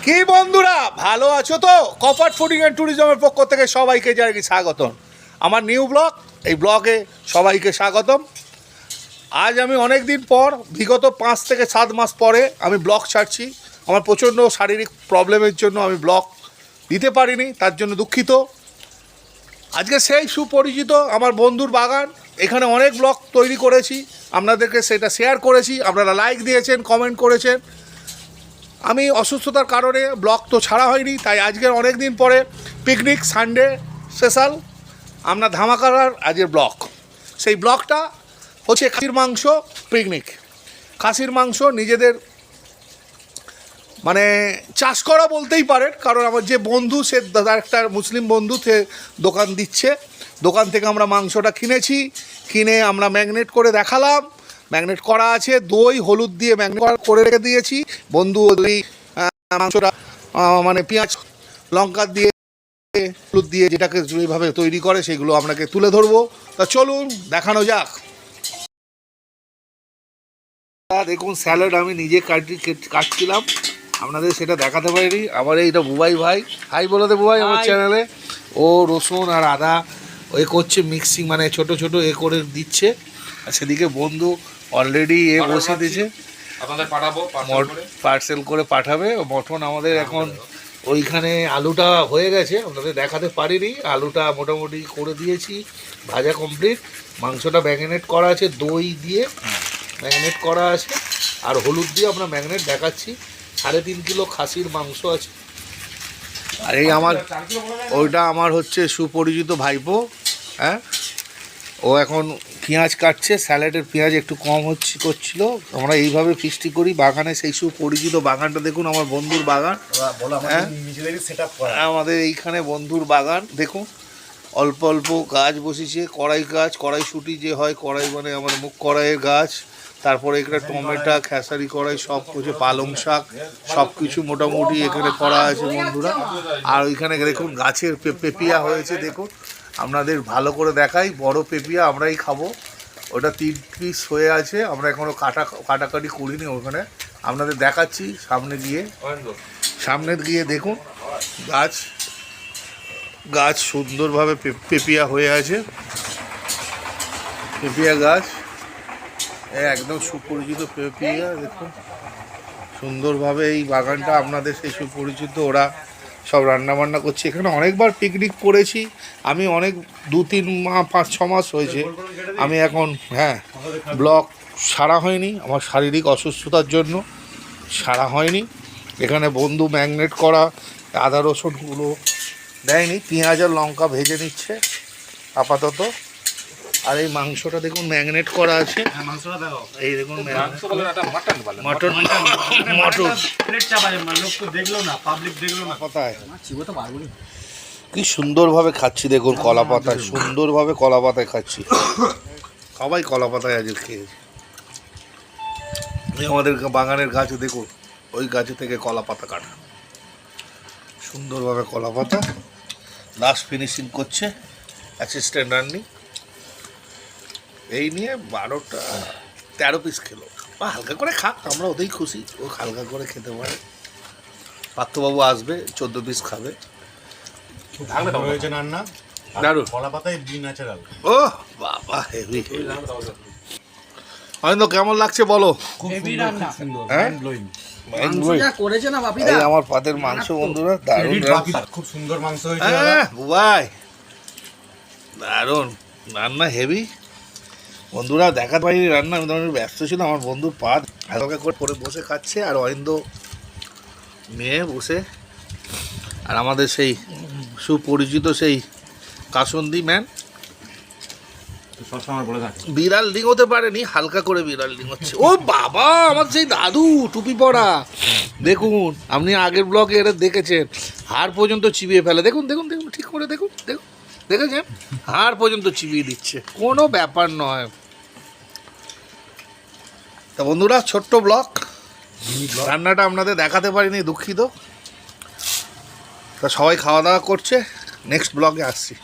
কি বন্ধুরা ভালো আছো তো? কপাট ফুডিং অ্যান্ড ট্যুরিজমের পক্ষ থেকে সবাইকে জানাই স্বাগতম আমার নিউ ব্লগ। এই ব্লগে সবাইকে স্বাগতম। আজ আমি অনেক দিন পর, বিগত 5 থেকে 7 মাস পরে আমি ব্লগ ছাড়ছি। আমার প্রচণ্ড শারীরিক প্রবলেমের জন্য আমি ব্লগ দিতে পারিনি, তার জন্য দুঃখিত। আজকে সেই সুপরিচিত আমার বন্ধুর বাগান, এখানে অনেক ব্লগ তৈরি করেছি, আপনাদেরকে সেটা শেয়ার করেছি, আপনারা লাইক দিয়েছেন, কমেন্ট করেছেন। আমি অসুস্থতার কারণে ব্লগ তো ছাড়া হয়নি, তাই আজকের অনেক দিন পরে পিকনিক সানডে স্পেশাল আমরা ধামাকার আজকের ব্লগ। সেই ব্লগটা হচ্ছে খাসির মাংস পিকনিক। খাসির মাংস নিজেদের মানে চাষ করা বলতেই পারেন, কারণ আমার যে বন্ধু সে একটা মুসলিম বন্ধু সে দোকান দিচ্ছে, দোকান থেকে আমরা মাংসটা কিনে আমরা ম্যাগনেট করে দেখালাম। ম্যাগনেট করা আছে, দই হলুদ দিয়ে ম্যাগনেট করে রেখে দিয়েছি। বন্ধু ওই মাংসটা মানে পেঁয়াজ লঙ্কা দিয়ে হলুদ দিয়ে যেটাকে যেভাবে তৈরি করে সেগুলো আপনাকে তুলে ধরবো। তা চলুন দেখানো যাক। দেখুন স্যালাড আমি নিজে কাটছিলাম, আপনাদের সেটা দেখাতে পারিনি। আবার এইটা বুবাই ভাই, হাই বলে দে বুবাই আমার চ্যানেলে। ও রসুন আর আদা ওই করছে মিক্সিং, মানে ছোট ছোট এ করে দিচ্ছে। আর সেদিকে বন্ধু অলরেডি এ বসে দিয়েছে, আপনাদের পাঠাবো পার্সেল করে পাঠাবে। মটন আমাদের এখন ওইখানে আলুটা হয়ে গেছে, আপনাদের দেখাতে পারিনি। আলুটা মোটামুটি করে দিয়েছি, ভাজা কমপ্লিট। মাংসটা ম্যাগনেট করা আছে, দই দিয়ে ম্যাগনেট করা আছে, আর হলুদ দিয়ে আমরা ম্যাগনেট দেখাচ্ছি। 3.5 কিলো খাসির মাংস আছে। আর এই আমার ওইটা আমার হচ্ছে সুপরিচিত ভাইপো, হ্যাঁ, ও এখন পেঁয়াজ কাটছে। স্যালাডের পেঁয়াজ একটু কম করছিল। আমরা এইভাবে ফিস্টি করি বাগানে, সেই সুপরিচিত বাগানটা দেখুন, আমার বন্ধুর বাগান। হ্যাঁ, আমাদের এইখানে বন্ধুর বাগান দেখুন, অল্প অল্প গাছ বসেছে, কড়াইশুঁটি যে হয়, কড়াই মানে আমার মুখ কড়াইয়ের গাছ, তারপরে এখানে টমেটো, খেসারি কড়াই সব কিছু, পালং শাক সব কিছু মোটামুটি এখানে করা আছে বন্ধুরা। আর ওইখানে দেখুন গাছের পেপিয়া হয়েছে, দেখুন আপনাদের ভালো করে দেখাই। বড় পেপিয়া আমরাই খাবো, ওটা 3 পিস হয়ে আছে। আমরা এখনও কাটাকাটি করিনি, ওখানে আপনাদের দেখাচ্ছি। সামনে গিয়ে দেখুন গাছ সুন্দরভাবে পেপিয়া হয়ে আছে, পেপিয়া গাছ একদম সুপরিচিত পেপিয়া। দেখুন সুন্দরভাবে এই বাগানটা আপনাদের সেই সুপরিচিত, ওরা সব রান্নাবান্না করছে। এখানে অনেকবার পিকনিক করেছি আমি, অনেক 2-3 মাস 5-6 মাস হয়েছে আমি এখন, হ্যাঁ, ব্লগ সারা হয়নি, আমার শারীরিক অসুস্থতার জন্য সারা হয়নি। এখানে বন্ধু ম্যাগনেট করা আদা রসুনগুলো দেয়নি, পেঁয়াজ আর লঙ্কা ভেজে নিচ্ছে আপাতত। আর এই মাংসটা দেখুন ম্যাগনেট করা আছে, এই দেখুন মটন কোথায় কি সুন্দরভাবে খাচ্ছি দেখুন, কলা পাতায়, সুন্দরভাবে কলা পাতায় খাচ্ছি। সবাই কলা পাতায় আজকে খেয়েছি। আমাদের বাগানের গাছে দেখুন, ওই গাছে থেকে কলা পাতা কাটা, সুন্দরভাবে কলা পাতা। লাস্ট ফিনিশিং করছে অ্যাসিস্ট্যান্ট রান্নি। এই নিয়ে 13 পিস খেলো। হালকা করে খাক, আমরা ওতেই খুশি, ও হালকা করে খেতে পারে। পার্থবাবু আসবে, 14 পিস খাবে। ও বাবা হেভি। অরিন্দ কেমন লাগছে বলো? আমার পাতের মাংস বন্ধুরা দারুণ, খুব সুন্দর মাংস হয়েছে বুবাই, দারুণ রান্না, হেভি বন্ধুরা। দেখাতে পারিনি রান্না, আমি তখন ব্যস্ত ছিল। আমার বন্ধু পাত হালকা করে পরে বসে খাচ্ছে, আর অরিন্দ মেয়ে বসে। আর আমাদের সেই সুপরিচিত সেই কাসন্দি ম্যান বিড়াল ডিং হতে পারেনি, হালকা করে বিড়াল ডিং হচ্ছে। ও বাবা, আমার সেই দাদু টুপি পরা, দেখুন আপনি আগের ব্লগে এটা দেখেছেন, হাড় পর্যন্ত চিবিয়ে ফেলে। দেখুন দেখুন দেখুন, ঠিক করে দেখুন, দেখেছেন হাড় পর্যন্ত চিবিয়ে দিচ্ছে, কোনো ব্যাপার নয়। তা বন্ধুরা, ছোট্ট ব্লগ, রান্নাটা আপনাদের দেখাতে পারিনি, দুঃখিত। তা সবাই খাওয়া দাওয়া করছে, নেক্সট ব্লগে আসছি।